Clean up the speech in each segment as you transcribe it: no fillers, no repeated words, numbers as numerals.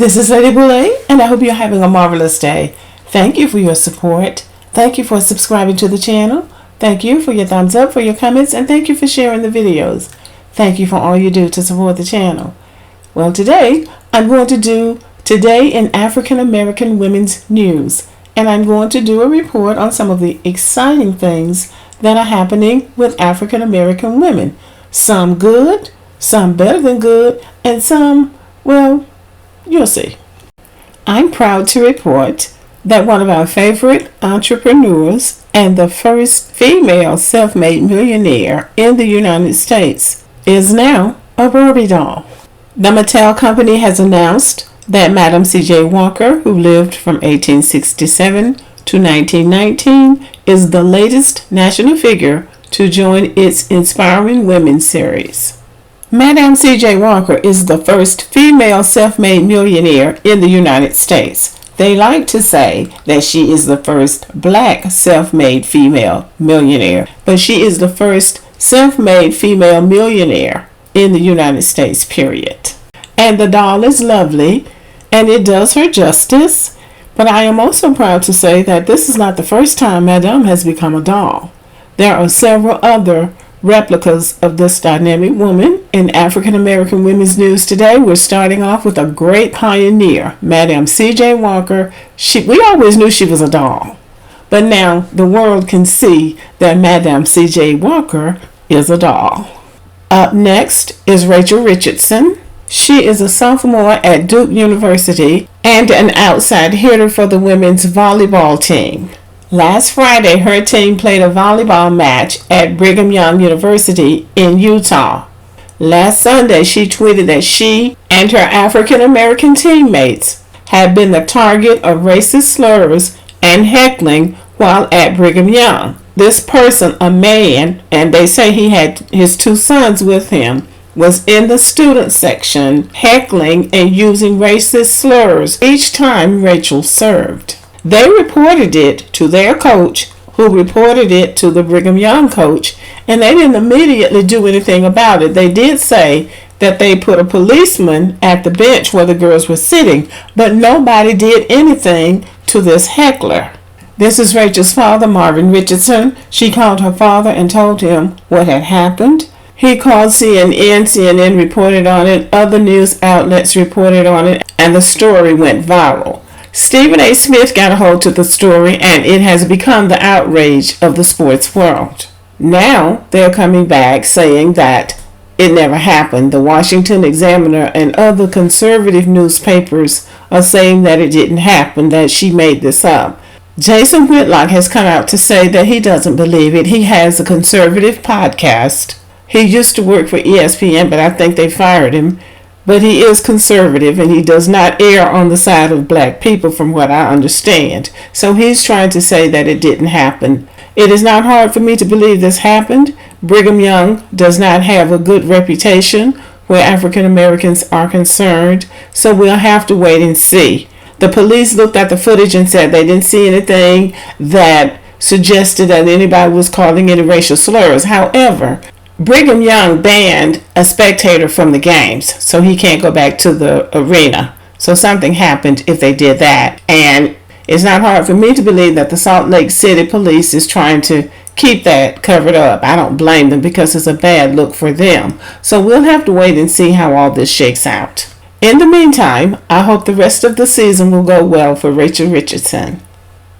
this is Lady Boulay, and I hope you're having a marvelous day. Thank you for your support. Thank you for subscribing to the channel. Thank you for your thumbs up, for your comments, and thank you for sharing the videos. Thank you for all you do to support the channel. Well, today, I'm going to do Today in African American Women's News, and I'm going to do a report on some of the exciting things that are happening with African American women. Some good, some better than good, and some, well, you'll see. I'm proud to report that one of our favorite entrepreneurs and the first female self-made millionaire in the United States is now a Barbie doll. The Mattel company has announced that Madame C.J. Walker, who lived from 1867 to 1919, is the latest national figure to join its Inspiring Women series. Madame C.J. Walker is the first female self-made millionaire in the United States. They like to say that she is the first black self-made female millionaire, but she is the first self-made female millionaire in the United States, period. And the doll is lovely, and it does her justice, but I am also proud to say that this is not the first time Madame has become a doll. There are several other replicas of this dynamic woman in African American women's news today. We're starting off with a great pioneer, Madame C.J. Walker. We always knew she was a doll, but now the world can see that Madame C.J. Walker is a doll. Up next is Shacari Richardson. She is a sophomore at Duke University and an outside hitter for the women's volleyball team. Last Friday, her team played a volleyball match at Brigham Young University in Utah. Last Sunday, she tweeted that she and her African American teammates had been the target of racist slurs and heckling while at Brigham Young. This person, a man, and they say he had his two sons with him, was in the student section heckling and using racist slurs each time Rachel served. They reported it to their coach, who reported it to the Brigham Young coach, and they didn't immediately do anything about it. They did say that they put a policeman at the bench where the girls were sitting, but nobody did anything to this heckler. This is Rachel's father, Marvin Richardson. She called her father and told him what had happened. He called CNN. CNN reported on it. Other news outlets reported on it, and the story went viral. Stephen A. Smith got a hold of the story, and it has become the outrage of the sports world. Now they're coming back saying that it never happened. The Washington Examiner and other conservative newspapers are saying that it didn't happen, that she made this up. Jason Whitlock has come out to say that he doesn't believe it. He has a conservative podcast. He used to work for ESPN, but I think they fired him. But he is conservative, and he does not err on the side of black people, from what I understand. So he's trying to say that it didn't happen. It is not hard for me to believe this happened. Brigham Young does not have a good reputation where African Americans are concerned, so we'll have to wait and see. The police looked at the footage and said they didn't see anything that suggested that anybody was calling any racial slurs. However, Brigham Young banned a spectator from the games, so he can't go back to the arena. So something happened if they did that. And it's not hard for me to believe that the Salt Lake City police is trying to keep that covered up. I don't blame them, because it's a bad look for them. So we'll have to wait and see how all this shakes out. In the meantime, I hope the rest of the season will go well for Shacari Richardson.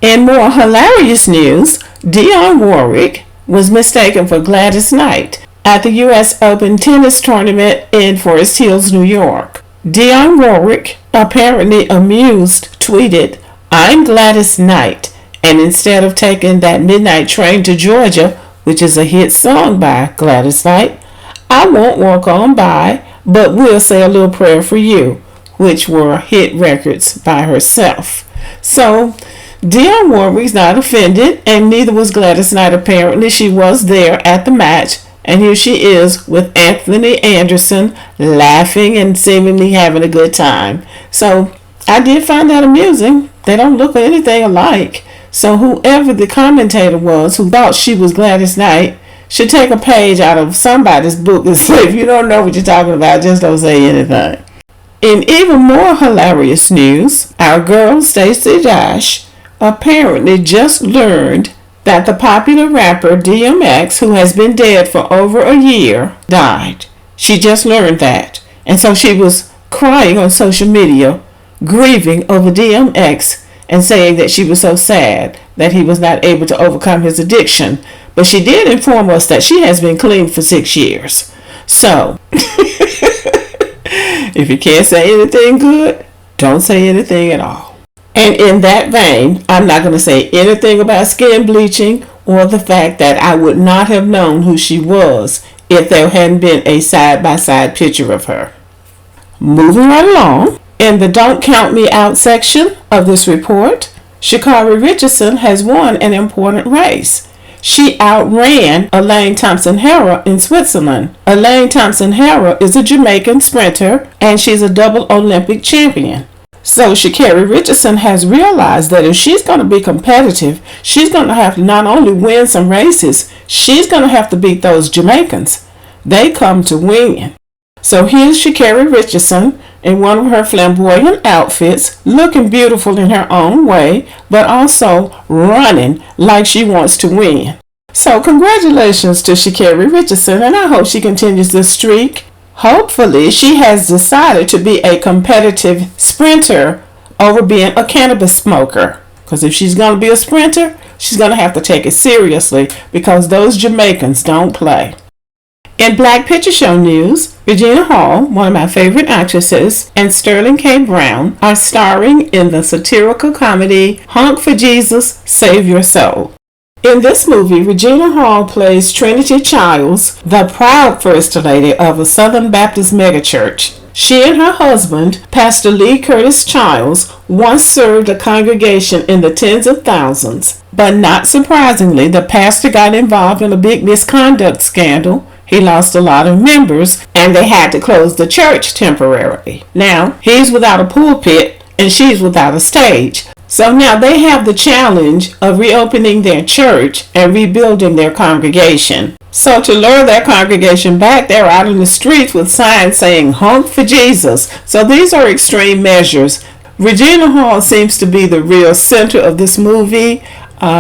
In more hilarious news, Dionne Warwick was mistaken for Gladys Knight at the U.S. Open tennis tournament in Forest Hills, New York. Dionne Warwick, apparently amused, tweeted, "I'm Gladys Knight, and instead of taking that midnight train to Georgia, which is a hit song by Gladys Knight, I won't walk on by, but we'll say a little prayer for you," which were hit records by herself. So Dionne Warwick's not offended, and neither was Gladys Knight. Apparently she was there at the match, and here she is with Anthony Anderson laughing and seemingly having a good time. So I did find that amusing. They don't look anything alike. So whoever the commentator was who thought she was Gladys Knight should take a page out of somebody's book and say, if you don't know what you're talking about, just don't say anything. In even more hilarious news, our girl Stacey Dash apparently just learned that the popular rapper DMX, who has been dead for over a year, died. She just learned that. And so she was crying on social media, grieving over DMX and saying that she was so sad that he was not able to overcome his addiction. But she did inform us that she has been clean for 6 years. So, if you can't say anything good, don't say anything at all. And in that vein, I'm not going to say anything about skin bleaching or the fact that I would not have known who she was if there hadn't been a side-by-side picture of her. Moving right along, in the Don't Count Me Out section of this report, Shacari Richardson has won an important race. She outran Elaine Thompson-Herah in Switzerland. Elaine Thompson-Herah is a Jamaican sprinter, and she's a double Olympic champion. So Shacari Richardson has realized that if she's going to be competitive, she's going to have to not only win some races, she's going to have to beat those Jamaicans. They come to win. So here's Shacari Richardson in one of her flamboyant outfits, looking beautiful in her own way, but also running like she wants to win. So congratulations to Shacari Richardson, and I hope she continues this streak. Hopefully, she has decided to be a competitive sprinter over being a cannabis smoker. Because if she's going to be a sprinter, she's going to have to take it seriously because those Jamaicans don't play. In Black Picture Show news, Regina Hall, one of my favorite actresses, and Sterling K. Brown are starring in the satirical comedy Honk for Jesus, Save Your Soul. In this movie, Regina Hall plays Trinity Childs, the proud First Lady of a Southern Baptist megachurch. She and her husband, Pastor Lee Curtis Childs, once served a congregation in the tens of thousands. But not surprisingly, the pastor got involved in a big misconduct scandal. He lost a lot of members, and they had to close the church temporarily. Now, he's without a pulpit, and she's without a stage. So now they have the challenge of reopening their church and rebuilding their congregation. So to lure their congregation back, they're out in the streets with signs saying, "Honk for Jesus." So these are extreme measures. Regina Hall seems to be the real center of this movie.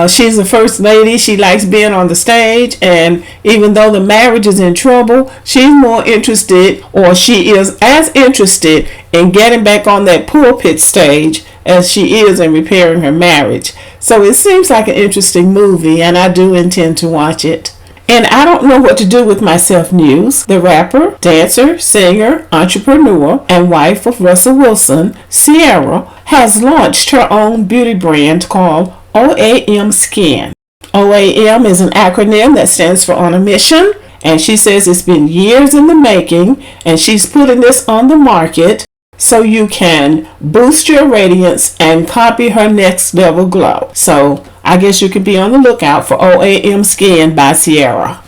She's the first lady. She likes being on the stage, and even though the marriage is in trouble, she's more interested, or she is as interested in getting back on that pulpit stage as she is in repairing her marriage. So it seems like an interesting movie, and I do intend to watch it. And I don't know what to do with myself news. The rapper, dancer, singer, entrepreneur, and wife of Russell Wilson, Ciara, has launched her own beauty brand called OAM Skin. OAM is an acronym that stands for On a Mission, and she says it's been years in the making, and she's putting this on the market so you can boost your radiance and copy her next level glow. So I guess you could be on the lookout for OAM Skin by Ciara.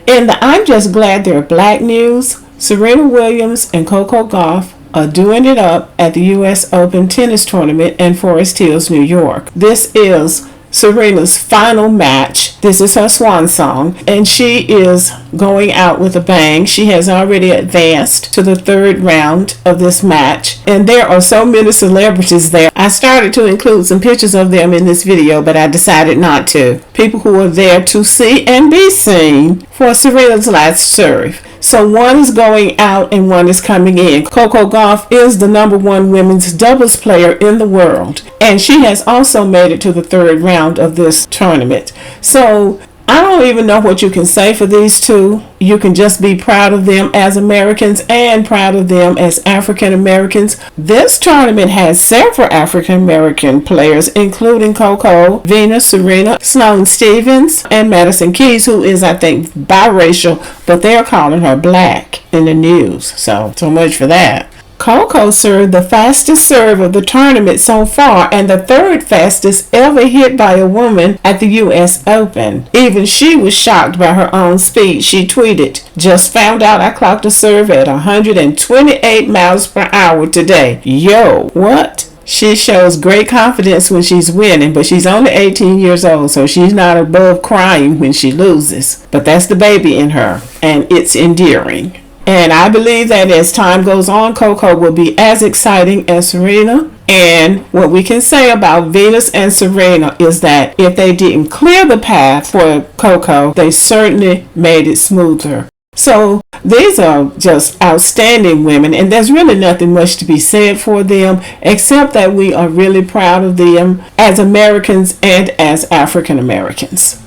In the I'm Just Glad They're Black news, Serena Williams and Coco Gauff are doing it up at the U.S. Open tennis tournament in Forest Hills, New York. This is Serena's final match. This is her swan song, and she is going out with a bang. She has already advanced to the third round of this match, and there are so many celebrities there. I started to include some pictures of them in this video, but I decided not to. People who are there to see and be seen for Serena's last serve. So one is going out and one is coming in. Coco Gauff is the #1 women's doubles player in the world, and she has also made it to the third round of this tournament. So I don't even know what you can say for these two. You can just be proud of them as Americans and proud of them as African Americans. This tournament has several African American players, including Coco, Venus, Serena, Sloane Stephens, and Madison Keys, who is, I think, biracial, but they're calling her black in the news. So much for that. Coco served the fastest serve of the tournament so far, and the third fastest ever hit by a woman at the U.S. Open. Even she was shocked by her own speed. She tweeted, "Just found out I clocked a serve at 128 miles per hour today. Yo, what?" She shows great confidence when she's winning, but she's only 18 years old, so she's not above crying when she loses. But that's the baby in her, and it's endearing. And I believe that as time goes on, Coco will be as exciting as Serena. And what we can say about Venus and Serena is that if they didn't clear the path for Coco, they certainly made it smoother. So these are just outstanding women, and there's really nothing much to be said for them, except that we are really proud of them as Americans and as African Americans.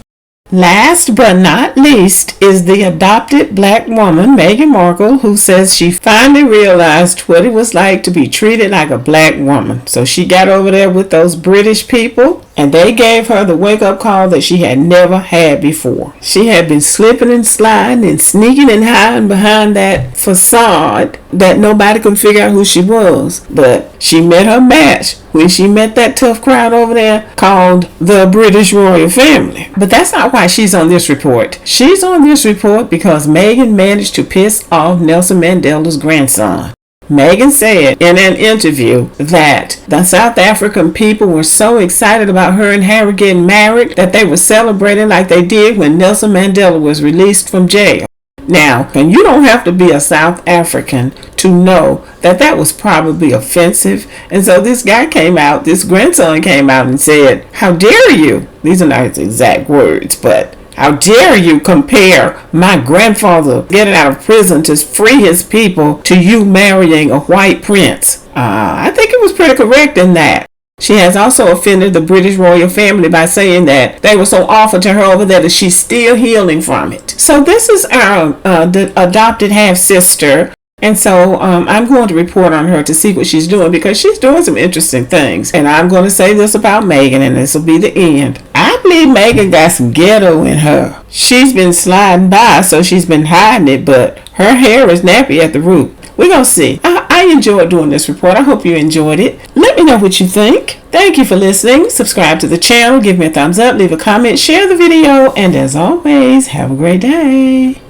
Last but not least is the adopted black woman, Meghan Markle, who says she finally realized what it was like to be treated like a black woman. So she got over there with those British people, and they gave her the wake-up call that she had never had before. She had been slipping and sliding and sneaking and hiding behind that facade that nobody could figure out who she was. But she met her match when she met that tough crowd over there called the British royal family. But that's not why she's on this report. She's on this report because Meghan managed to piss off Nelson Mandela's grandson. Meghan said in an interview that the South African people were so excited about her and Harry getting married that they were celebrating like they did when Nelson Mandela was released from jail. Now, and you don't have to be a South African to know that that was probably offensive. And so this guy came out, this grandson came out and said, "How dare you?" These are not his exact words, but "How dare you compare my grandfather getting out of prison to free his people to you marrying a white prince?" I think it was pretty correct in that. She has also offended the British royal family by saying that they were so awful to her over there that she's still healing from it. So this is our the adopted half-sister. And so I'm going to report on her to see what she's doing, because she's doing some interesting things. And I'm going to say this about Meghan, and this will be the end. I believe Meghan got some ghetto in her. She's been sliding by, so she's been hiding it, but her hair is nappy at the root. We're going to see. I enjoyed doing this report. I hope you enjoyed it. Let me know what you think. Thank you for listening. Subscribe to the channel. Give me a thumbs up. Leave a comment. Share the video. And as always, have a great day.